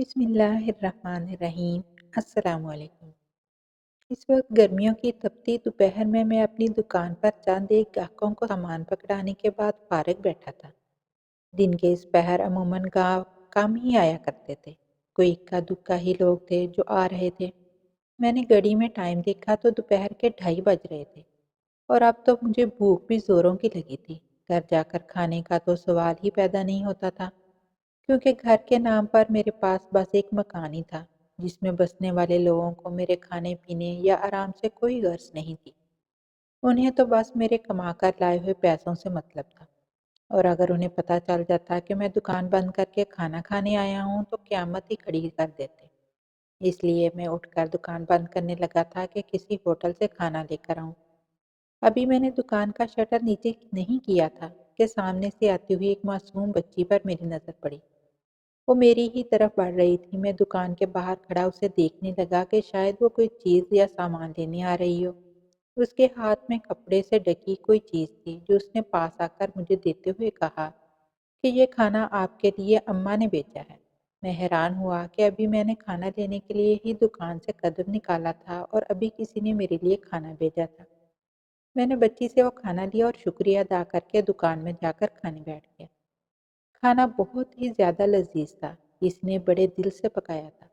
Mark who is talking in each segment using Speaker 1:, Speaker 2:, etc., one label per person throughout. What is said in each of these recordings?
Speaker 1: بسم اللہ الرحمن الرحیم۔ السلام علیکم۔ اس وقت گرمیوں کی تپتی دوپہر میں اپنی دکان پر چند ایک گاہکوں کو سامان پکڑانے کے بعد فارغ بیٹھا تھا۔ دن کے اس پہر عموماً گاہک کم ہی آیا کرتے تھے، کوئی اکا دکا ہی لوگ تھے جو آ رہے تھے۔ میں نے گھڑی میں ٹائم دیکھا تو دوپہر کے 2:30 بج رہے تھے، اور اب تو مجھے بھوک بھی زوروں کی لگی تھی۔ گھر جا کر کھانے کا تو سوال ہی پیدا نہیں ہوتا تھا، کیونکہ گھر کے نام پر میرے پاس بس ایک مکان ہی تھا، جس میں بسنے والے لوگوں کو میرے کھانے پینے یا آرام سے کوئی غرض نہیں تھی۔ انہیں تو بس میرے کما کر لائے ہوئے پیسوں سے مطلب تھا، اور اگر انہیں پتہ چل جاتا کہ میں دکان بند کر کے کھانا کھانے آیا ہوں تو قیامت ہی کھڑی کر دیتے۔ اس لیے میں اٹھ کر دکان بند کرنے لگا تھا کہ کسی ہوٹل سے کھانا لے کر آؤں۔ ابھی میں نے دکان کا شٹر نیچے نہیں کیا تھا کہ سامنے سے آتی ہوئی ایک معصوم بچی پر میری نظر پڑی۔ وہ میری ہی طرف بڑھ رہی تھی۔ میں دکان کے باہر کھڑا اسے دیکھنے لگا کہ شاید وہ کوئی چیز یا سامان لینے آ رہی ہو۔ اس کے ہاتھ میں کپڑے سے ڈھکی کوئی چیز تھی جو اس نے پاس آ کر مجھے دیتے ہوئے کہا کہ یہ کھانا آپ کے لیے اماں نے بھیجا ہے۔ میں حیران ہوا کہ ابھی میں نے کھانا لینے کے لیے ہی دکان سے قدم نکالا تھا اور ابھی کسی نے میرے لیے کھانا بھیجا تھا۔ میں نے بچی سے وہ کھانا لیا اور شکریہ ادا کر کے دکان میں جا کر کھانے بیٹھ گیا۔ کھانا بہت ہی زیادہ لذیذ تھا، اس نے بڑے دل سے پکایا تھا۔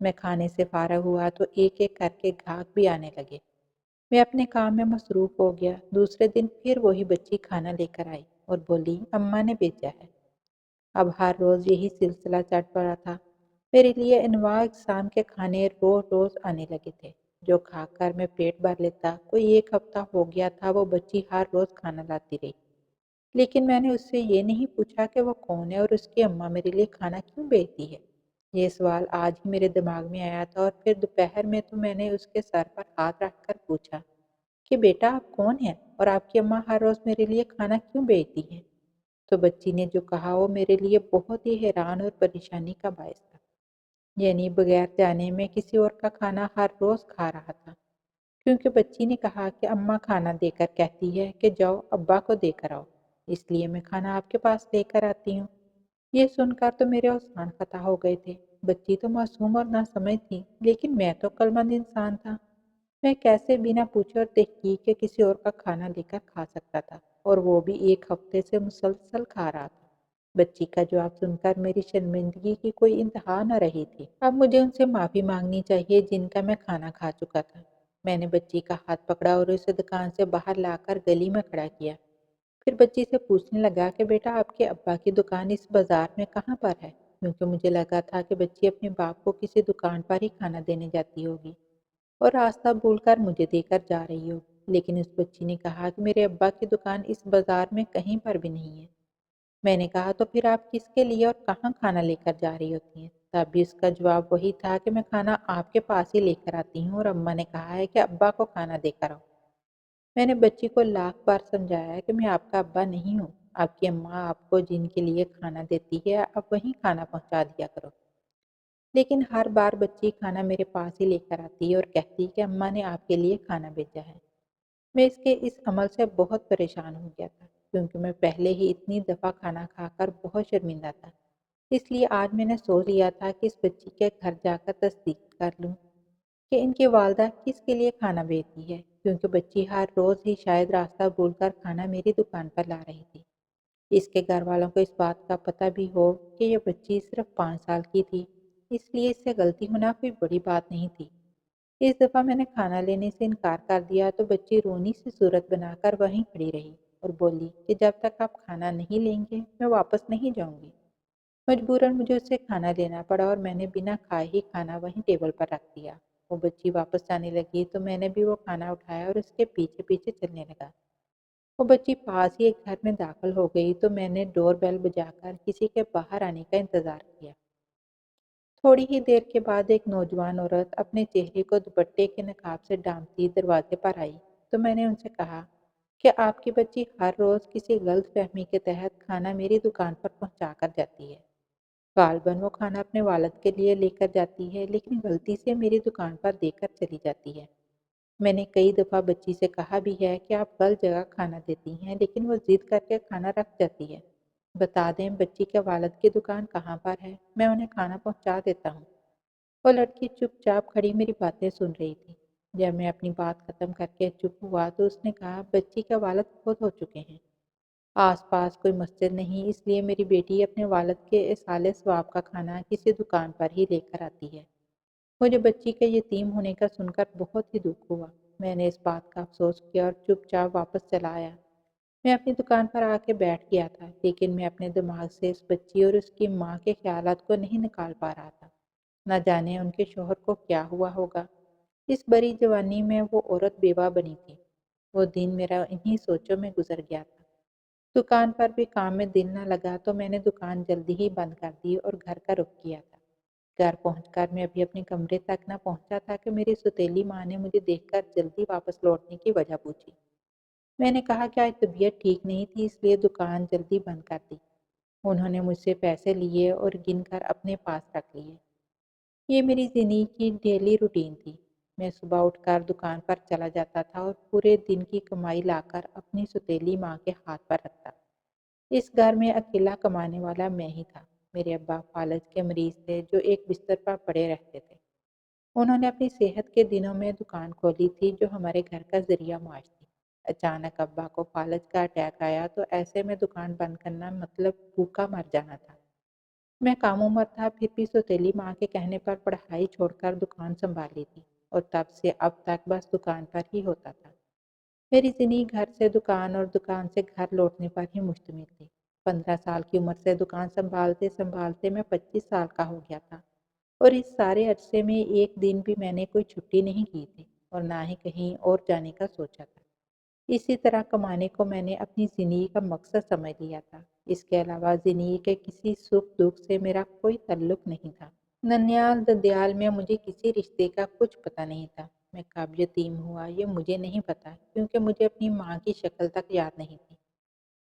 Speaker 1: میں کھانے سے فارغ ہوا تو ایک ایک کر کے گاہک بھی آنے لگے۔ میں اپنے کام میں مصروف ہو گیا۔ دوسرے دن پھر وہی بچی کھانا لے کر آئی اور بولی اماں نے بھیجا ہے۔ اب ہر روز یہی سلسلہ چل پڑا تھا۔ میرے لیے انواع اقسام کے کھانے روز روز آنے لگے تھے، جو کھا کر میں پیٹ بھر لیتا۔ کوئی 1 ہفتہ ہو گیا تھا وہ بچی ہر روز کھانا لاتی رہی، لیکن میں نے اس سے یہ نہیں پوچھا کہ وہ کون ہے اور اس کی اماں میرے لیے کھانا کیوں بھیجتی ہے۔ یہ سوال آج ہی میرے دماغ میں آیا تھا، اور پھر دوپہر میں تو میں نے اس کے سر پر ہاتھ رکھ کر پوچھا کہ بیٹا آپ کون ہیں اور آپ کی اماں ہر روز میرے لیے کھانا کیوں بھیجتی ہے؟ تو بچی نے جو کہا وہ میرے لیے بہت ہی حیران اور پریشانی کا باعث تھا۔ یعنی بغیر جانے میں کسی اور کا کھانا ہر روز کھا رہا تھا، کیونکہ بچی نے کہا کہ اماں کھانا دے کر کہتی ہے کہ جاؤ ابا کو دے کر آؤ، اس لیے میں کھانا آپ کے پاس لے کر آتی ہوں۔ یہ سن کر تو میرے اوزان فتح ہو گئے تھے۔ بچی تو معصوم اور ناسمجھ تھی، لیکن میں تو عقلمند انسان تھا۔ میں کیسے بنا پوچھے اور تحقیق کے کسی اور کا کھانا لے کر کھا سکتا تھا، اور وہ بھی 1 ہفتے سے مسلسل کھا رہا تھا۔ بچی کا جواب سن کر میری شرمندگی کی کوئی انتہا نہ رہی تھی۔ اب مجھے ان سے معافی مانگنی چاہیے جن کا میں کھانا کھا چکا تھا۔ میں نے بچی کا ہاتھ پکڑا اور اسے دکان سے باہر لا کر گلی میں کھڑا کیا۔ پھر بچی سے پوچھنے لگا کہ بیٹا آپ کے ابا کی دکان اس بازار میں کہاں پر ہے، کیونکہ مجھے لگا تھا کہ بچی اپنے باپ کو کسی دکان پر ہی کھانا دینے جاتی ہوگی اور راستہ بھول کر مجھے دے کر جا رہی ہو۔ لیکن اس بچی نے کہا کہ میرے ابا کی دکان اس بازار میں کہیں پر بھی نہیں ہے۔ میں نے کہا تو پھر آپ کس کے لیے اور کہاں کھانا لے کر جا رہی ہوتی ہیں؟ تب بھی اس کا جواب وہی تھا کہ میں کھانا آپ کے پاس ہی لے کر آتی ہوں، اور اماں نے کہا ہے کہ ابا کو کھانا دے کر آؤ۔ میں نے بچی کو لاکھ بار سمجھایا کہ میں آپ کا ابا نہیں ہوں۔ آپ کی اماں آپ کو جن کے لیے کھانا دیتی ہے آپ وہیں کھانا پہنچا دیا کرو۔ لیکن ہر بار بچی کھانا میرے پاس ہی لے کر آتی اور کہتی کہ اماں نے آپ کے لیے کھانا بھیجا ہے۔ میں اس کے اس عمل سے بہت پریشان ہو گیا تھا، کیونکہ میں پہلے ہی اتنی دفعہ کھانا کھا کر بہت شرمندہ تھا۔ اس لیے آج میں نے سوچ لیا تھا کہ اس بچی کے گھر جا کر تصدیق کر لوں کہ ان کی والدہ کس کے لیے کھانا بھیجتی ہے، کیونکہ بچی ہر روز ہی شاید راستہ بھول کر کھانا میری دکان پر لا رہی تھی۔ اس کے گھر والوں کو اس بات کا پتہ بھی ہو کہ یہ بچی صرف 5 سال کی تھی، اس لیے اس سے غلطی ہونا کوئی بڑی بات نہیں تھی۔ اس دفعہ میں نے کھانا لینے سے انکار کر دیا تو بچی رونی سی صورت بنا کر وہیں کھڑی رہی اور بولی کہ جب تک آپ کھانا نہیں لیں گے میں واپس نہیں جاؤں گی۔ مجبوراً مجھے اس سے کھانا لینا پڑا اور میں نے بنا کھائے ہی کھانا وہیں ٹیبل پر رکھ دیا۔ وہ بچی واپس جانے لگی تو میں نے بھی وہ کھانا اٹھایا اور اس کے پیچھے پیچھے چلنے لگا۔ وہ بچی پاس ہی ایک گھر میں داخل ہو گئی تو میں نے ڈور بیل بجا کر کسی کے باہر آنے کا انتظار کیا۔ تھوڑی ہی دیر کے بعد ایک نوجوان عورت اپنے چہرے کو دوپٹے کے نقاب سے ڈھانپتی دروازے پر آئی تو میں نے ان سے کہا کہ آپ کی بچی ہر روز کسی غلط فہمی کے تحت کھانا میری دکان پر پہنچا کر جاتی ہے۔ غالباً وہ کھانا اپنے والد کے لیے لے کر جاتی ہے، لیکن غلطی سے میری دکان پر دے کر چلی جاتی ہے۔ میں نے کئی دفعہ بچی سے کہا بھی ہے کہ آپ غلط جگہ کھانا دیتی ہیں، لیکن وہ ضد کر کے کھانا رکھ جاتی ہے۔ بتا دیں بچی کے والد کی دکان کہاں پر ہے، میں انہیں کھانا پہنچا دیتا ہوں۔ وہ لڑکی چپ چاپ کھڑی میری باتیں سن رہی تھی۔ جب میں اپنی بات ختم کر کے چپ ہوا تو اس نے کہا، بچی کے والد فوت ہو چکے ہیں۔ آس پاس کوئی مسجد نہیں، اس لیے میری بیٹی اپنے والد کے اصالِ ثواب کا کھانا کسی دکان پر ہی لے کر آتی ہے۔ مجھے بچی کے یتیم ہونے کا سن کر بہت ہی دکھ ہوا۔ میں نے اس بات کا افسوس کیا اور چپ چاپ واپس چلا آیا۔ میں اپنی دکان پر آ کے بیٹھ گیا تھا، لیکن میں اپنے دماغ سے اس بچی اور اس کی ماں کے خیالات کو نہیں نکال پا رہا تھا۔ نہ جانے ان کے شوہر کو کیا ہوا ہوگا۔ اس بڑی جوانی میں وہ عورت بیوہ بنی تھی۔ وہ دن میرا انہی سوچوں میں گزر گیا تھا۔ دکان پر بھی کام میں دل نہ لگا تو میں نے دکان جلدی ہی بند کر دی اور گھر کا رخ کیا تھا۔ گھر پہنچ کر میں ابھی اپنے کمرے تک نہ پہنچا تھا کہ میری سوتیلی ماں نے مجھے دیکھ کر جلدی واپس لوٹنے کی وجہ پوچھی۔ میں نے کہا کہ آج طبیعت ٹھیک نہیں تھی، اس لیے دکان جلدی بند کر دی۔ انہوں نے مجھ سے پیسے لیے اور گن کر اپنے پاس رکھ لیے۔ یہ میری زندگی کی ڈیلی روٹین تھی۔ میں صبح اٹھ کر دکان پر چلا جاتا تھا اور پورے دن کی کمائی لا کر اپنی سوتیلی ماں کے ہاتھ پر رکھتا۔ اس گھر میں اکیلا کمانے والا میں ہی تھا۔ میرے ابا فالج کے مریض تھے جو ایک بستر پر پڑے رہتے تھے۔ انہوں نے اپنی صحت کے دنوں میں دکان کھولی تھی جو ہمارے گھر کا ذریعہ معاش تھی۔ اچانک ابا کو فالج کا اٹیک آیا تو ایسے میں دکان بند کرنا مطلب بھوکا مر جانا تھا۔ میں کام عمر تھا، پھر بھی سوتیلی ماں کے کہنے پر پڑھائی چھوڑ کر دکان سنبھالی تھی اور تب سے اب تک بس دکان پر ہی ہوتا تھا۔ میری زندگی گھر سے دکان اور دکان سے گھر لوٹنے پر ہی مشتمل تھی۔ 15 سال کی عمر سے دکان سنبھالتے سنبھالتے میں 25 سال کا ہو گیا تھا، اور اس سارے عرصے میں ایک دن بھی میں نے کوئی چھٹی نہیں کی تھی اور نہ ہی کہیں اور جانے کا سوچا تھا۔ اسی طرح کمانے کو میں نے اپنی زندگی کا مقصد سمجھ لیا تھا۔ اس کے علاوہ زندگی کے کسی سکھ دکھ سے میرا کوئی تعلق نہیں تھا۔ ننیال ددیال میں مجھے کسی رشتے کا کچھ پتہ نہیں تھا۔ میں کب یتیم ہوا یہ مجھے نہیں پتا، کیونکہ مجھے اپنی ماں کی شکل تک یاد نہیں تھی۔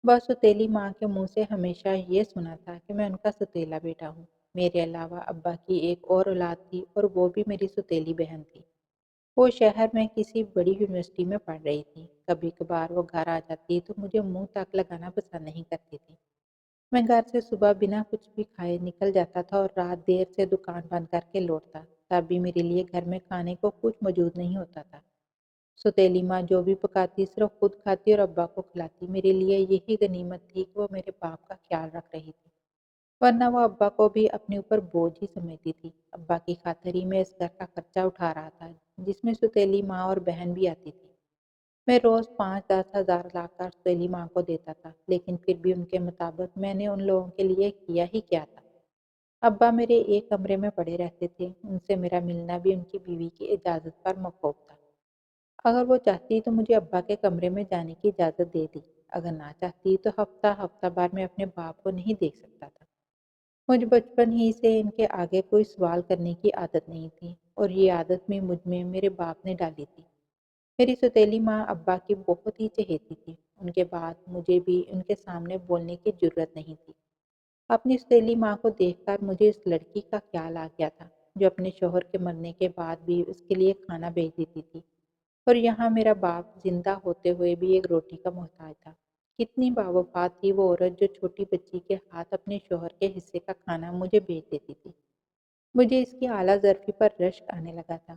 Speaker 1: بس سوتیلی ماں کے منہ سے ہمیشہ یہ سنا تھا کہ میں ان کا سوتیلا بیٹا ہوں۔ میرے علاوہ ابا کی ایک اور اولاد تھی اور وہ بھی میری سوتیلی بہن تھی۔ وہ شہر میں کسی بڑی یونیورسٹی میں پڑھ رہی تھی۔ کبھی کبھار وہ گھر آ جاتی تو مجھے منہ تک لگانا پسند نہیں کرتی تھی۔ میں گھر سے صبح بنا کچھ بھی کھائے نکل جاتا تھا اور رات دیر سے دکان بند کر کے لوٹتا۔ تب بھی میرے لیے گھر میں کھانے کو کچھ موجود نہیں ہوتا تھا۔ سوتیلی ماں جو بھی پکاتی صرف خود کھاتی اور ابا کو کھلاتی۔ میرے لیے یہی غنیمت تھی کہ وہ میرے باپ کا خیال رکھ رہی تھی، ورنہ وہ ابا کو بھی اپنے اوپر بوجھ ہی سمجھتی تھی۔ ابا کی خاطر ہی میں اس گھر کا خرچہ اٹھا رہا تھا، جس میں سوتیلی ماں اور بہن بھی آتی تھی۔ میں روز 5-10 ہزار لا کر سوتیلی ماں کو دیتا تھا، لیکن پھر بھی ان کے مطابق میں نے ان لوگوں کے لیے کیا ہی کیا تھا۔ ابا میرے ایک کمرے میں پڑے رہتے تھے، ان سے میرا ملنا بھی ان کی بیوی کی اجازت پر موقوف تھا۔ اگر وہ چاہتی تو مجھے ابا کے کمرے میں جانے کی اجازت دے دی، اگر نہ چاہتی تو ہفتہ ہفتہ بار میں اپنے باپ کو نہیں دیکھ سکتا تھا۔ مجھے بچپن ہی سے ان کے آگے کوئی سوال کرنے کی عادت نہیں تھی، اور یہ عادت بھی مجھ میں میرے باپ نے ڈالی تھی۔ میری سوتیلی ماں ابا کی بہت ہی چہیتی تھی، ان کے بعد مجھے بھی ان کے سامنے بولنے کی جرت نہیں تھی۔ اپنی سوتیلی ماں کو دیکھ کر مجھے اس لڑکی کا خیال آ گیا تھا جو اپنے شوہر کے مرنے کے بعد بھی اس کے لیے کھانا بھیج دیتی تھی، اور یہاں میرا باپ زندہ ہوتے ہوئے بھی ایک روٹی کا محتاج تھا۔ کتنی باوفا تھی وہ عورت جو چھوٹی بچی کے ہاتھ اپنے شوہر کے حصے کا کھانا مجھے بھیج دیتی تھی۔ مجھے اس کی اعلیٰ ظرفی پر رشک آنے لگا تھا۔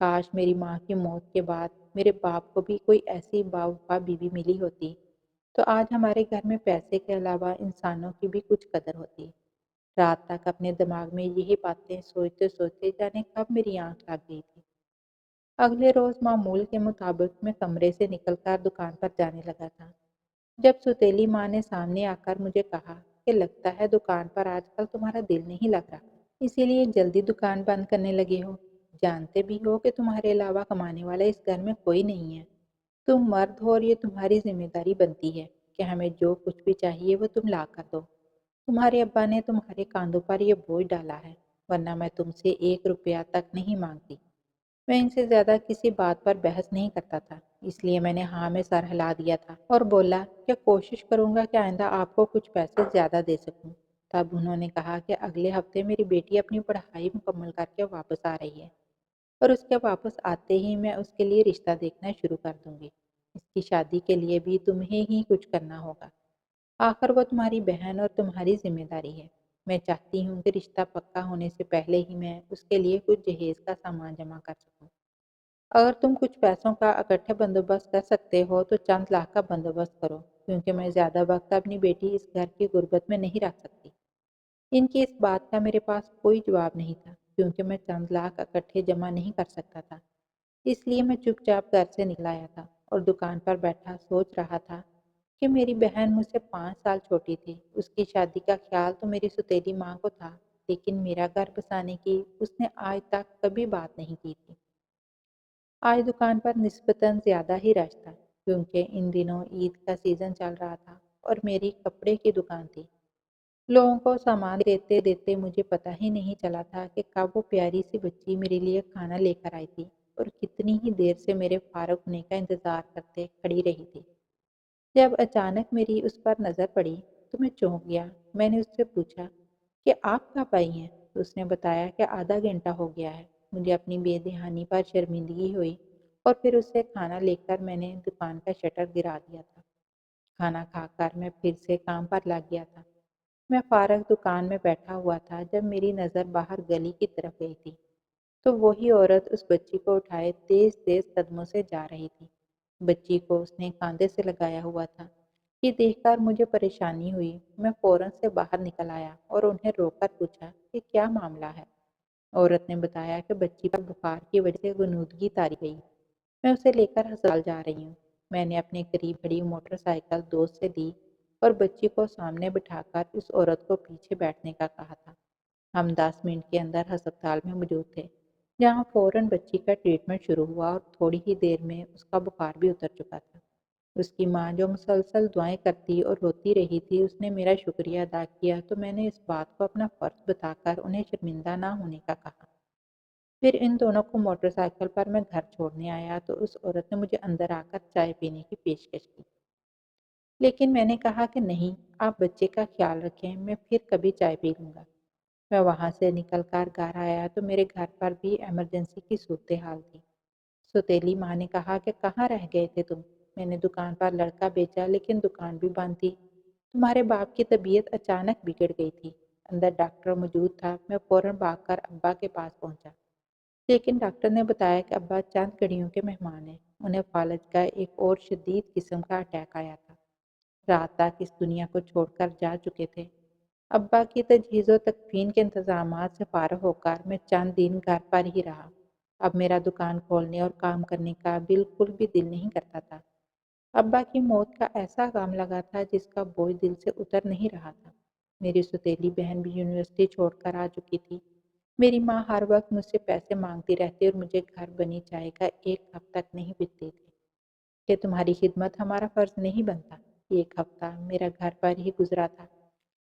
Speaker 1: کاش میری ماں کی موت کے بعد میرے باپ کو بھی کوئی ایسی باوفا بیوی ملی ہوتی تو آج ہمارے گھر میں پیسے کے علاوہ انسانوں کی بھی کچھ قدر ہوتی۔ رات تک اپنے دماغ میں یہی باتیں سوچتے سوچتے جانے کب میری آنکھ لگ گئی تھی۔ اگلے روز معمول کے مطابق میں کمرے سے نکل کر دکان پر جانے لگا تھا، جب سوتیلی ماں نے سامنے آ کر مجھے کہا کہ لگتا ہے دکان پر آج کل تمہارا دل نہیں لگ رہا، اسی لیے جلدی دکان بند کرنے لگے ہو۔ جانتے بھی ہو کہ تمہارے علاوہ کمانے والا اس گھر میں کوئی نہیں ہے۔ تم مرد ہو اور یہ تمہاری ذمہ داری بنتی ہے کہ ہمیں جو کچھ بھی چاہیے وہ تم لا کر دو۔ تمہارے ابا نے تمہارے کاندھوں پر یہ بوجھ ڈالا ہے، ورنہ میں تم سے 1 روپیہ تک نہیں مانگتی۔ میں ان سے زیادہ کسی بات پر بحث نہیں کرتا تھا، اس لیے میں نے ہاں میں سر ہلا دیا تھا اور بولا کہ کوشش کروں گا کہ آئندہ آپ کو کچھ پیسے زیادہ دے سکوں۔ تب انہوں نے کہا کہ اگلے ہفتے میری بیٹی اپنی پڑھائی مکمل کر کے واپس آ رہی ہے، اور اس کے واپس آتے ہی میں اس کے لیے رشتہ دیکھنا شروع کر دوں گی۔ اس کی شادی کے لیے بھی تمہیں ہی کچھ کرنا ہوگا۔ آخر وہ تمہاری بہن اور تمہاری ذمہ داری ہے۔ میں چاہتی ہوں کہ رشتہ پکا ہونے سے پہلے ہی میں اس کے لیے کچھ جہیز کا سامان جمع کر سکوں۔ اگر تم کچھ پیسوں کا اکٹھے بندوبست کر سکتے ہو تو چند لاکھ کا بندوبست کرو، کیونکہ میں زیادہ وقت اپنی بیٹی اس گھر کی غربت میں نہیں رکھ سکتی۔ ان کی اس بات کا میرے پاس کوئی جواب نہیں تھا، کیونکہ میں چند لاکھ اکٹھے جمع نہیں کر سکتا تھا۔ اس لیے میں چپ چاپ گھر سے نکل آیا تھا اور دکان پر بیٹھا سوچ رہا تھا کہ میری بہن مجھ سے 5 سال چھوٹی تھی۔ اس کی شادی کا خیال تو میری سوتیلی ماں کو تھا، لیکن میرا گھر بسانے کی اس نے آج تک کبھی بات نہیں کی تھی۔ آج دکان پر نسبتاً زیادہ ہی رش تھا، کیونکہ ان دنوں عید کا سیزن چل رہا تھا اور میری کپڑے کی دکان تھی۔ لوگوں کو سامان دیتے دیتے مجھے پتہ ہی نہیں چلا تھا کہ کب وہ پیاری سی بچی میرے لیے کھانا لے کر آئی تھی اور کتنی ہی دیر سے میرے فارغ ہونے کا انتظار کرتے کھڑی رہی تھی۔ جب اچانک میری اس پر نظر پڑی تو میں چونک گیا۔ میں نے اس سے پوچھا کہ آپ کب آئی ہیں؟ تو اس نے بتایا کہ آدھا گھنٹہ ہو گیا ہے۔ مجھے اپنی بے دہانی پر شرمندگی ہوئی اور پھر اس سے کھانا لے کر میں نے دکان کا شٹر گرا دیا تھا۔ کھانا کھا کر میں پھر سے کام پر لگ گیا تھا۔ میں فارغ دکان میں بیٹھا ہوا تھا جب میری نظر باہر گلی کی طرف گئی تھی، تو وہی عورت اس بچی کو اٹھائے تیز تیز قدموں سے جا رہی تھی۔ بچی کو اس نے کاندھے سے لگایا ہوا تھا۔ یہ دیکھ کر مجھے پریشانی ہوئی۔ میں فوراً سے باہر نکل آیا اور انہیں روک کر پوچھا کہ کیا معاملہ ہے۔ عورت نے بتایا کہ بچی پر بخار کی وجہ سے غنودگی طاری گئی، میں اسے لے کر ہسپتال جا رہی ہوں۔ میں نے اپنے قریب کھڑی موٹر سائیکل دوست سے دی اور بچی کو سامنے بٹھا کر اس عورت کو پیچھے بیٹھنے کا کہا تھا۔ ہم 10 منٹ کے اندر ہسپتال میں موجود تھے، جہاں فوراً بچی کا ٹریٹمنٹ شروع ہوا اور تھوڑی ہی دیر میں اس کا بخار بھی اتر چکا تھا۔ اس کی ماں جو مسلسل دعائیں کرتی اور روتی رہی تھی، اس نے میرا شکریہ ادا کیا تو میں نے اس بات کو اپنا فرض بتا کر انہیں شرمندہ نہ ہونے کا کہا۔ پھر ان دونوں کو موٹر سائیکل پر میں گھر چھوڑنے آیا تو اس عورت نے مجھے اندر آ کر چائے پینے کی پیشکش کی، لیکن میں نے کہا کہ نہیں، آپ بچے کا خیال رکھیں، میں پھر کبھی چائے پی لوں گا۔ میں وہاں سے نکل کر گھر آیا تو میرے گھر پر بھی ایمرجنسی کی صورتحال تھی۔ سوتیلی ماں نے کہا کہ کہاں رہ گئے تھے تم؟ میں نے دکان پر لڑکا بیچا، لیکن دکان بھی بند تھی۔ تمہارے باپ کی طبیعت اچانک بگڑ گئی تھی۔ اندر ڈاکٹر موجود تھا۔ میں فوراً بھاگ کر ابا کے پاس پہنچا، لیکن ڈاکٹر نے بتایا کہ ابا چند گھڑیوں کے مہمان ہیں۔ انہیں فالج کا ایک اور شدید قسم کا اٹیک آیا تھا۔ رات تک اس دنیا کو چھوڑ کر جا چکے تھے۔ ابا کی تجہیز و تکفین کے انتظامات سے فارغ ہو کر میں چند دن گھر پر ہی رہا۔ اب میرا دکان کھولنے اور کام کرنے کا بالکل بھی دل نہیں کرتا تھا۔ ابا کی موت کا ایسا غم لگا تھا جس کا بوجھ دل سے اتر نہیں رہا تھا۔ میری سوتیلی بہن بھی یونیورسٹی چھوڑ کر آ چکی تھی۔ میری ماں ہر وقت مجھ سے پیسے مانگتی رہتی اور مجھے گھر بنی چائے کا ایک کپ تک نہیں پیتی تھی کہ تمہاری خدمت ہمارا فرض نہیں بنتا۔ ایک ہفتہ میرا گھر پر ہی گزرا تھا۔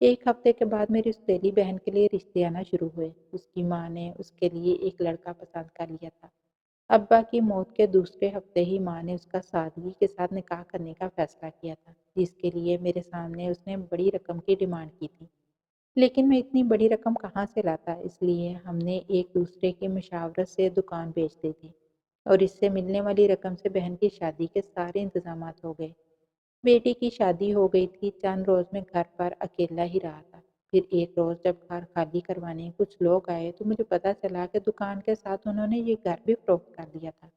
Speaker 1: ایک ہفتے کے بعد میری سوتیلی بہن کے لیے رشتے آنا شروع ہوئے۔ اس کی ماں نے اس کے لیے ایک لڑکا پسند کر لیا تھا۔ ابا کی موت کے دوسرے ہفتے ہی ماں نے اس کا سادگی کے ساتھ نکاح کرنے کا فیصلہ کیا تھا، جس کے لیے میرے سامنے اس نے بڑی رقم کی ڈیمانڈ کی تھی۔ لیکن میں اتنی بڑی رقم کہاں سے لاتا، اس لیے ہم نے ایک دوسرے کی مشاورت سے دکان بیچ دی تھی اور اس سے ملنے والی رقم سے بہن کی شادی کے سارے انتظامات ہو گئے۔ بیٹی کی شادی ہو گئی تھی۔ چند روز میں گھر پر اکیلا ہی رہا تھا۔ پھر ایک روز جب گھر خالی کروانے کچھ لوگ آئے تو مجھے پتا چلا کہ دکان کے ساتھ انہوں نے یہ گھر بھی فروخت کر دیا تھا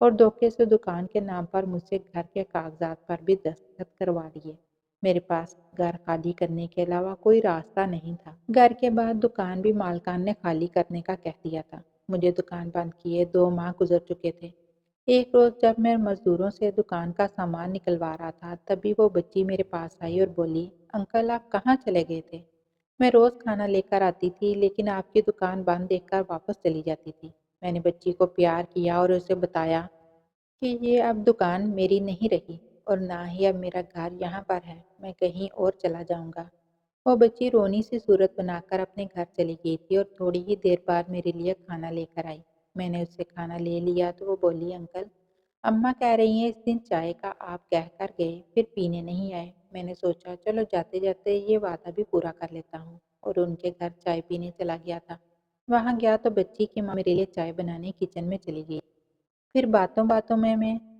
Speaker 1: اور دھوکے سے دکان کے نام پر مجھ سے گھر کے کاغذات پر بھی دستخط کروا لیے۔ میرے پاس گھر خالی کرنے کے علاوہ کوئی راستہ نہیں تھا۔ گھر کے بعد دکان بھی مالکان نے خالی کرنے کا کہہ دیا تھا۔ مجھے دکان بند کیے 2 ماہ گزر چکے تھے۔ ایک روز جب میں مزدوروں سے دکان کا سامان نکلوا رہا تھا، تبھی وہ بچی میرے پاس آئی اور بولی، انکل آپ کہاں چلے گئے تھے؟ میں روز کھانا لے کر آتی تھی، لیکن آپ کی دکان بند دیکھ کر واپس چلی جاتی تھی۔ میں نے بچی کو پیار کیا اور اسے بتایا کہ یہ اب دکان میری نہیں رہی اور نہ ہی اب میرا گھر یہاں پر ہے، میں کہیں اور چلا جاؤں گا۔ وہ بچی رونی سی صورت بنا کر اپنے گھر چلی گئی تھی اور تھوڑی ہی دیر بعد میرے لیے کھانا لے کر آئی۔ میں نے اس سے کھانا لے لیا تو وہ بولی، انکل اماں کہہ رہی ہیں اس دن چائے کا آپ کہہ کر گئے پھر پینے نہیں آئے۔ میں نے سوچا چلو جاتے جاتے یہ وعدہ بھی پورا کر لیتا ہوں اور ان کے گھر چائے پینے چلا گیا تھا۔ وہاں گیا تو بچی کی ماں میرے لیے چائے بنانے کچن میں چلی گئی۔ پھر باتوں باتوں میں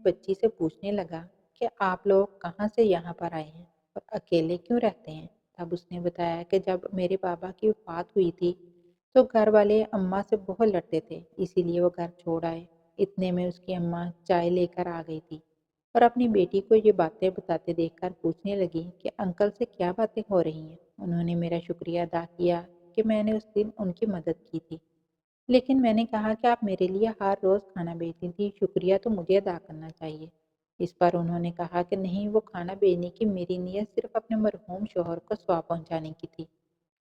Speaker 1: بچی سے پوچھنے لگا کہ آپ لوگ کہاں سے یہاں پر آئے ہیں اور اکیلے کیوں رہتے ہیں؟ تب اس نے بتایا کہ جب میرے بابا کی وفات ہوئی تھی تو گھر والے اماں سے بہت لڑتے تھے، اسی لیے وہ گھر چھوڑ آئے۔ اتنے میں اس کی اماں چائے لے کر آ گئی تھی اور اپنی بیٹی کو یہ باتیں بتاتے دیکھ کر پوچھنے لگی کہ انکل سے کیا باتیں ہو رہی ہیں۔ انہوں نے میرا شکریہ ادا کیا کہ میں نے اس دن ان کی مدد کی تھی، لیکن میں نے کہا کہ آپ میرے لیے ہر روز کھانا بھیجتی تھی، شکریہ تو مجھے ادا کرنا چاہیے۔ اس پر انہوں نے کہا کہ نہیں، وہ کھانا بھیجنے کی میری نیت صرف اپنے مرحوم شوہر کو ثواب پہنچانے کی تھی،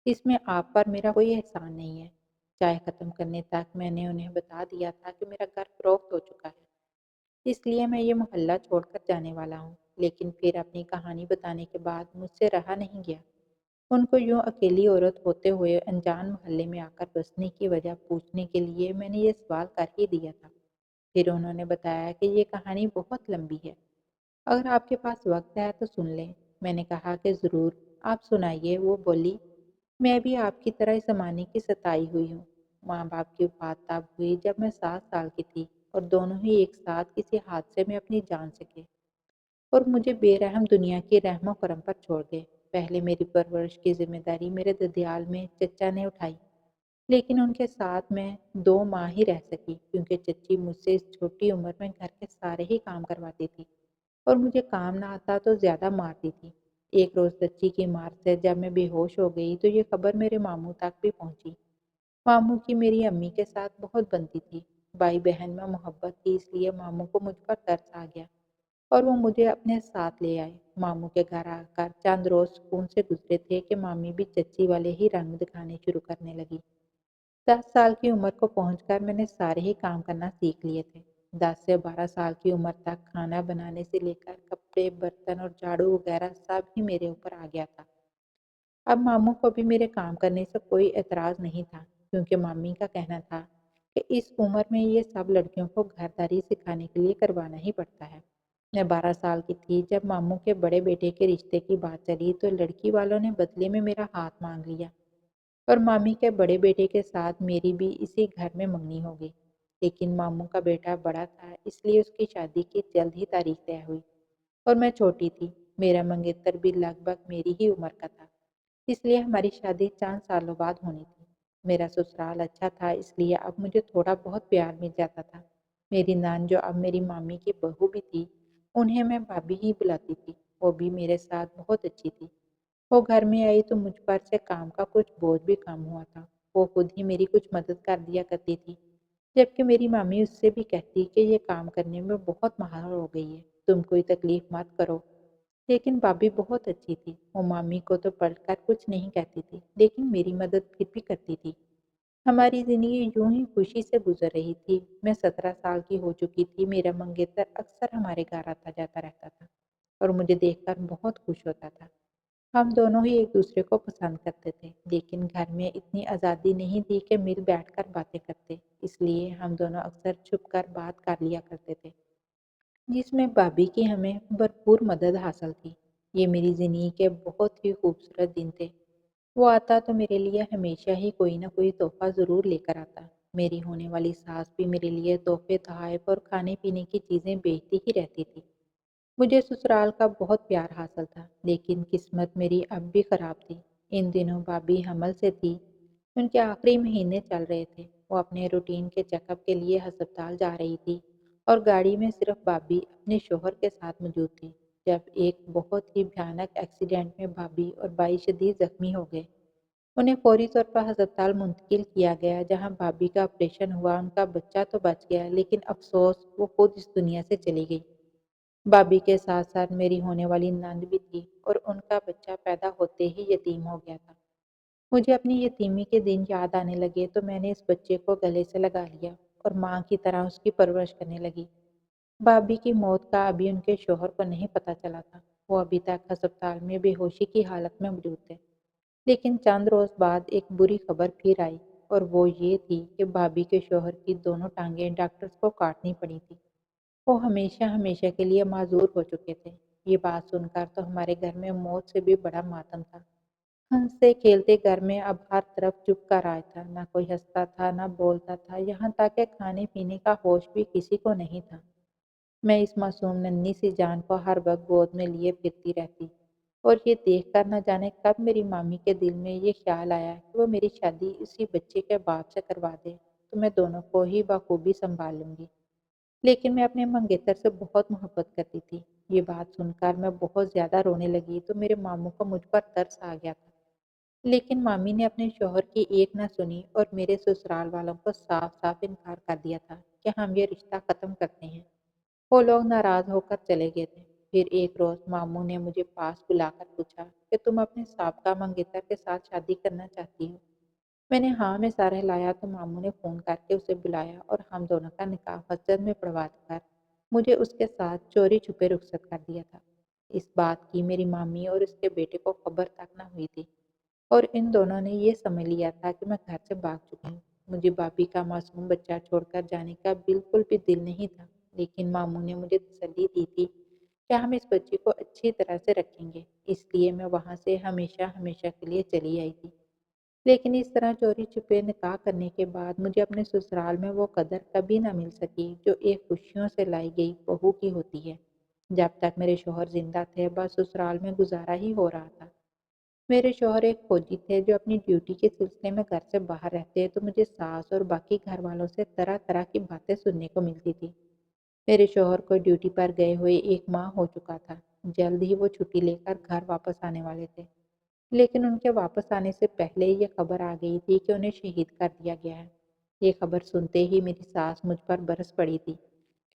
Speaker 1: اس میں آپ پر میرا کوئی احسان نہیں ہے۔ چائے ختم کرنے تک میں نے انہیں بتا دیا تھا کہ میرا گھر فروخت ہو چکا ہے، اس لیے میں یہ محلہ چھوڑ کر جانے والا ہوں۔ لیکن پھر اپنی کہانی بتانے کے بعد مجھ سے رہا نہیں گیا۔ ان کو یوں اکیلی عورت ہوتے ہوئے انجان محلے میں آ کر بسنے کی وجہ پوچھنے کے لیے میں نے یہ سوال کر ہی دیا تھا۔ پھر انہوں نے بتایا کہ یہ کہانی بہت لمبی ہے، اگر آپ کے پاس وقت ہے تو سن لیں۔ میں نے کہا کہ ضرور، آپ سنائیے۔ وہ بولی، میں بھی آپ کی طرح اس زمانے کی ستائی ہوئی ہوں۔ ماں باپ کی وفات تب ہوئی جب میں 7 سال کی تھی اور دونوں ہی ایک ساتھ کسی حادثے میں اپنی جان سے گئے اور مجھے بے رحم دنیا کی رحم و کرم پر چھوڑ گئے۔ پہلے میری پرورش کی ذمہ داری میرے ددیال میں چچا نے اٹھائی، لیکن ان کے ساتھ میں 2 ماہ ہی رہ سکی کیونکہ چچی مجھ سے اس چھوٹی عمر میں گھر کے سارے ہی کام کرواتی تھی اور مجھے کام نہ آتا تو زیادہ مارتی تھی۔ ایک روز چچی کی مار سے جب میں بے ہوش ہو گئی تو یہ خبر میرے ماموں تک بھی پہنچی۔ ماموں کی میری امی کے ساتھ بہت بنتی تھی، بھائی بہن میں محبت تھی، اس لیے ماموں کو مجھ پر ترس آ گیا اور وہ مجھے اپنے ساتھ لے آئے۔ ماموں کے گھر آ کر چند روز سکون سے گزرے تھے کہ مامی بھی چچی والے ہی رنگ دکھانے شروع کرنے لگی۔ 10 سال کی عمر کو پہنچ کر میں نے سارے ہی کام کرنا سیکھ لیے تھے۔ 10 سے 12 سال کی عمر تک کھانا بنانے سے لے کر کپڑے، برتن اور جھاڑو وغیرہ سب ہی میرے اوپر آ گیا تھا۔ اب ماموں کو بھی میرے کام کرنے سے کوئی اعتراض نہیں تھا کیونکہ مامی کا کہنا تھا کہ اس عمر میں یہ سب لڑکیوں کو گھرداری سکھانے کے لیے کروانا ہی پڑتا ہے۔ میں 12 سال کی تھی جب ماموں کے بڑے بیٹے کے رشتے کی بات چلی تو لڑکی والوں نے بدلے میں میرا ہاتھ مانگ لیا اور مامی کے بڑے بیٹے کے ساتھ میری بھی اسی گھر میں منگنی ہو گئی۔ لیکن ماموں کا بیٹا بڑا تھا، اس لیے اس کی شادی کی جلد ہی تاریخ طے ہوئی اور میں چھوٹی تھی۔ میرا منگیتر بھی لگ بھگ میری ہی عمر کا تھا، اس لیے ہماری شادی چند سالوں بعد ہونی تھی۔ میرا سسرال اچھا تھا، اس لیے اب مجھے تھوڑا بہت پیار مل جاتا تھا۔ میری نان جو اب میری مامی کی بہو بھی تھی، انہیں میں بھابھی ہی بلاتی تھی، وہ بھی میرے ساتھ بہت اچھی تھی۔ وہ گھر میں آئی تو مجھ پر سے کام کا کچھ بوجھ بھی کم ہوا تھا۔ وہ خود ہی میری کچھ مدد کر دیا کرتی تھی، جبکہ میری مامی اس سے بھی کہتی کہ یہ کام کرنے میں بہت ماہر ہو گئی ہے، تم کوئی تکلیف مت کرو۔ لیکن بھابھی بہت اچھی تھی، وہ مامی کو تو پڑھ کر کچھ نہیں کہتی تھی، لیکن میری مدد پھر بھی کرتی تھی۔ ہماری زندگی یوں ہی خوشی سے گزر رہی تھی۔ میں 17 سال کی ہو چکی تھی۔ میرا منگیتر اکثر ہمارے گھر آتا جاتا رہتا تھا اور مجھے دیکھ کر بہت خوش ہوتا تھا۔ ہم دونوں ہی ایک دوسرے کو پسند کرتے تھے، لیکن گھر میں اتنی آزادی نہیں تھی کہ مل بیٹھ کر باتیں کرتے، اس لیے ہم دونوں اکثر چھپ کر بات کر لیا کرتے تھے، جس میں بھابھی کی ہمیں بھرپور مدد حاصل تھی۔ یہ میری زندگی کے بہت ہی خوبصورت دن تھے۔ وہ آتا تو میرے لیے ہمیشہ ہی کوئی نہ کوئی تحفہ ضرور لے کر آتا۔ میری ہونے والی ساس بھی میرے لیے تحفے، تحائف اور کھانے پینے کی چیزیں بھیجتی ہی رہتی تھی۔ مجھے سسرال کا بہت پیار حاصل تھا، لیکن قسمت میری اب بھی خراب تھی۔ ان دنوں بھابھی حمل سے تھی، ان کے آخری مہینے چل رہے تھے۔ وہ اپنے روٹین کے چیک اپ کے لیے ہسپتال جا رہی تھی اور گاڑی میں صرف بھابھی اپنے شوہر کے ساتھ موجود تھی جب ایک بہت ہی بھیانک ایکسیڈنٹ میں بھابھی اور بھائی شدید زخمی ہو گئے۔ انہیں فوری طور پر ہسپتال منتقل کیا گیا جہاں بھابھی کا آپریشن ہوا۔ ان کا بچہ تو بچ گیا، لیکن افسوس وہ خود اس دنیا سے چلی گئی۔ بھابھی کے ساتھ ساتھ میری ہونے والی نند بھی تھی اور ان کا بچہ پیدا ہوتے ہی یتیم ہو گیا تھا۔ مجھے اپنی یتیمی کے دن یاد آنے لگے تو میں نے اس بچے کو گلے سے لگا لیا اور ماں کی طرح اس کی پرورش کرنے لگی۔ بھابھی کی موت کا ابھی ان کے شوہر کو نہیں پتہ چلا تھا، وہ ابھی تک ہسپتال میں بے ہوشی کی حالت میں موجود تھے۔ لیکن چند روز بعد ایک بری خبر پھر آئی اور وہ یہ تھی کہ بھابھی کے شوہر کی دونوں ٹانگیں ڈاکٹرز کو کاٹنی پڑی تھی۔ وہ ہمیشہ ہمیشہ کے لیے معذور ہو چکے تھے۔ یہ بات سن کر تو ہمارے گھر میں موت سے بھی بڑا ماتم تھا۔ ہنستے کھیلتے گھر میں اب ہر طرف چپ کا راج تھا، نہ کوئی ہنستا تھا نہ بولتا تھا، یہاں تک کہ کھانے پینے کا ہوش بھی کسی کو نہیں تھا۔ میں اس معصوم ننھی سی جان کو ہر وقت گود میں لیے پھرتی رہتی اور یہ دیکھ کر نہ جانے کب میری مامی کے دل میں یہ خیال آیا کہ وہ میری شادی اسی بچے کے باپ سے کروا دے تو میں دونوں کو ہی بخوبی سنبھال لوں گی۔ لیکن میں اپنے منگیتر سے بہت محبت کرتی تھی۔ یہ بات سن کر میں بہت زیادہ رونے لگی تو میرے ماموں کو مجھ پر ترس آ گیا تھا۔ لیکن مامی نے اپنے شوہر کی ایک نہ سنی اور میرے سسرال والوں کو صاف صاف انکار کر دیا تھا کہ ہم یہ رشتہ ختم کرتے ہیں۔ وہ لوگ ناراض ہو کر چلے گئے تھے۔ پھر ایک روز ماموں نے مجھے پاس بلا کر پوچھا کہ تم اپنے سابقہ منگیتر کے ساتھ شادی کرنا چاہتی ہو؟ میں نے ہاں میں سارے لایا تو ماموں نے فون کر کے اسے بلایا اور ہم دونوں کا نکاح مسجد میں پڑھوا کر مجھے اس کے ساتھ چوری چھپے رخصت کر دیا تھا۔ اس بات کی میری مامی اور اس کے بیٹے کو خبر تک نہ ہوئی تھی اور ان دونوں نے یہ سمجھ لیا تھا کہ میں گھر سے بھاگ چکی ہوں۔ مجھے بابی کا معصوم بچہ چھوڑ کر جانے کا بالکل بھی دل نہیں تھا، لیکن ماموں نے مجھے تسلی دی تھی کہ ہم اس بچے کو اچھی طرح سے رکھیں گے، اس لیے میں وہاں سے ہمیشہ ہمیشہ کے لیے چلی آئی تھی۔ لیکن اس طرح چوری چھپے نکاح کرنے کے بعد مجھے اپنے سسرال میں وہ قدر کبھی نہ مل سکی جو ایک خوشیوں سے لائی گئی بہو کی ہوتی ہے۔ جب تک میرے شوہر زندہ تھے بس سسرال میں گزارا ہی ہو رہا تھا۔ میرے شوہر ایک فوجی تھے جو اپنی ڈیوٹی کے سلسلے میں گھر سے باہر رہتے تو مجھے ساس اور باقی گھر والوں سے طرح طرح کی باتیں سننے کو ملتی تھی۔ میرے شوہر کو ڈیوٹی پر گئے ہوئے 1 ماہ ہو چکا تھا۔ جلد ہی وہ چھٹی لے کر گھر واپس آنے والے تھے، لیکن ان کے واپس آنے سے پہلے یہ خبر آ گئی تھی کہ انہیں شہید کر دیا گیا ہے۔ یہ خبر سنتے ہی میری ساس مجھ پر برس پڑی تھی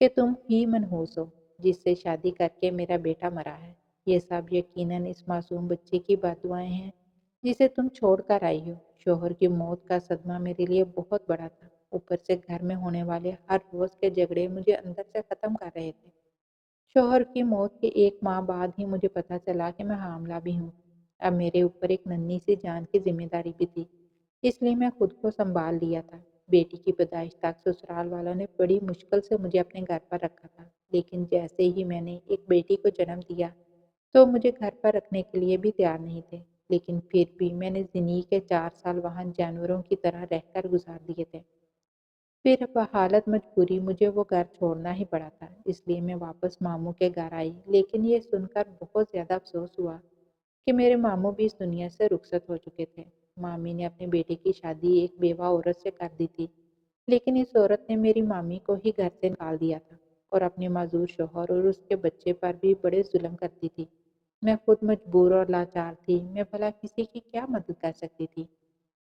Speaker 1: کہ تم ہی منحوس ہو جس سے شادی کر کے میرا بیٹا مرا ہے۔ یہ سب یقیناً اس معصوم بچے کی بددعائیں ہیں جسے تم چھوڑ کر آئی ہو۔ شوہر کی موت کا صدمہ میرے لیے بہت بڑا تھا، اوپر سے گھر میں ہونے والے ہر روز کے جھگڑے مجھے اندر سے ختم کر رہے تھے۔ شوہر کی موت کے 1 ماہ بعد ہی مجھے پتا چلا کہ میں حاملہ بھی ہوں۔ اب میرے اوپر ایک ننھی سی جان کی ذمہ داری بھی تھی، اس لیے میں خود کو سنبھال لیا تھا۔ بیٹی کی پیدائش تک سسرال والوں نے بڑی مشکل سے مجھے اپنے گھر پر رکھا تھا، لیکن جیسے ہی میں نے ایک بیٹی کو جنم دیا تو مجھے گھر پر رکھنے کے لیے بھی تیار نہیں تھے۔ لیکن پھر بھی میں نے زندگی کے 4 سال وہاں جانوروں کی طرح رہ کر گزار دیے تھے۔ پھر بحالت مجبوری مجھے وہ گھر چھوڑنا ہی پڑا تھا، اس لیے میں واپس ماموں کے گھر آئی۔ لیکن یہ سن کر بہت زیادہ افسوس ہوا کہ میرے ماموں بھی اس دنیا سے رخصت ہو چکے تھے۔ مامی نے اپنے بیٹے کی شادی ایک بیوہ عورت سے کر دی تھی، لیکن اس عورت نے میری مامی کو ہی گھر سے نکال دیا تھا اور اپنے معذور شوہر اور اس کے بچے پر بھی بڑے ظلم کرتی تھی۔ میں خود مجبور اور لاچار تھی، میں بھلا کسی کی کیا مدد کر سکتی تھی؟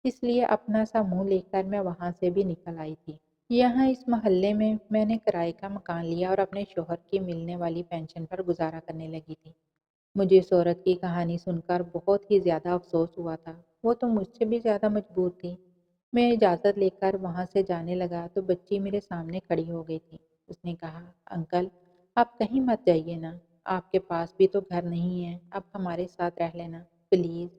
Speaker 1: اس لیے اپنا سا منہ لے کر میں وہاں سے بھی نکل آئی تھی۔ یہاں اس محلے میں نے کرائے کا مکان لیا اور اپنے شوہر کی ملنے والی پینشن پر گزارا کرنے لگی تھی۔ مجھے اس عورت کی کہانی سن کر بہت ہی زیادہ افسوس ہوا تھا، وہ تو مجھ سے بھی زیادہ مجبور تھی۔ میں اجازت لے کر وہاں سے جانے لگا تو بچی میرے سامنے کھڑی ہو گئی تھی۔ اس نے کہا، انکل آپ کہیں مت جائیے نا، آپ کے پاس بھی تو گھر نہیں ہے، اب ہمارے ساتھ رہ لینا پلیز۔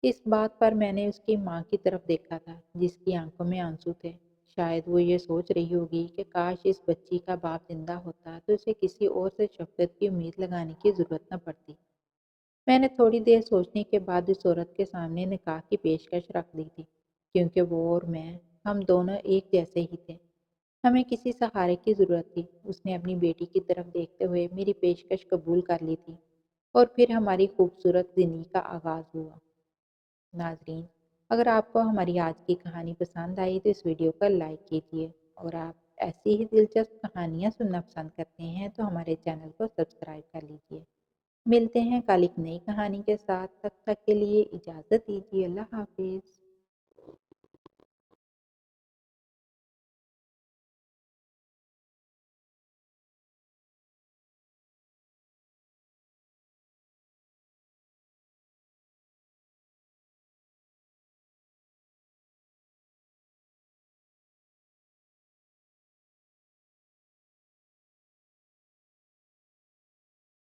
Speaker 1: اس بات پر میں نے اس کی ماں کی طرف دیکھا تھا جس کی آنکھوں میں آنسو تھے۔ شاید وہ یہ سوچ رہی ہوگی کہ کاش اس بچی کا باپ زندہ ہوتا تو اسے کسی اور سے شفقت کی امید لگانے کی ضرورت نہ پڑتی۔ میں نے تھوڑی دیر سوچنے کے بعد اس عورت کے سامنے نکاح کی پیشکش رکھ دی تھی، کیونکہ وہ اور میں، ہم دونوں ایک جیسے ہی تھے۔ ہمیں کسی سہارے کی ضرورت تھی۔ اس نے اپنی بیٹی کی طرف دیکھتے ہوئے میری پیشکش قبول کر لی تھی اور پھر ہماری خوبصورت زندگی کا آغاز ہوا۔ ناظرین، اگر آپ کو ہماری آج کی کہانی پسند آئی تو اس ویڈیو کو لائک کیجیے، اور آپ ایسی ہی دلچسپ کہانیاں سننا پسند کرتے ہیں تو ہمارے چینل کو سبسکرائب کر لیجیے۔ ملتے ہیں کل ایک نئی کہانی کے ساتھ، تب تک کے لیے اجازت دیجیے۔ اللہ حافظ۔